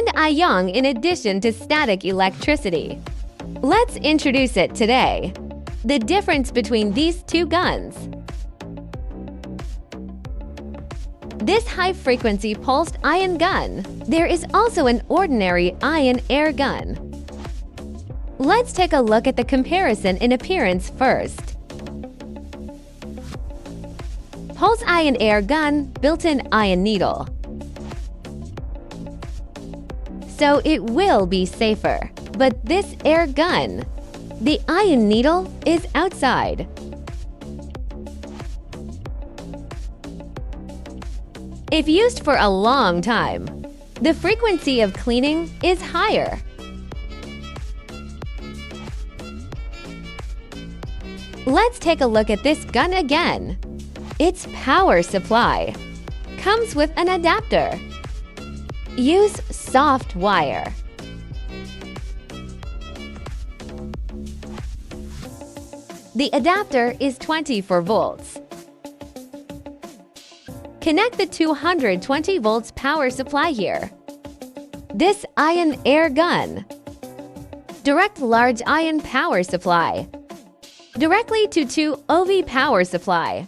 and ion in addition to static electricity. Let's introduce it today. The difference between these two guns. This high-frequency pulsed ion gun. There is also an ordinary ion air gun. Let's take a look at the comparison in appearance first. Pulse ion air gun, built-in ion needle. So it will be safer. But this air gun, the ion needle is outside. If used for a long time, the frequency of cleaning is higher. Let's take a look at this gun again. Its power supply comes with an adapter. Use soft wire. The adapter is 24 volts. Connect the 220 volts power supply here. This ion air gun. Direct large ion power supply directly to 2 OV power supply.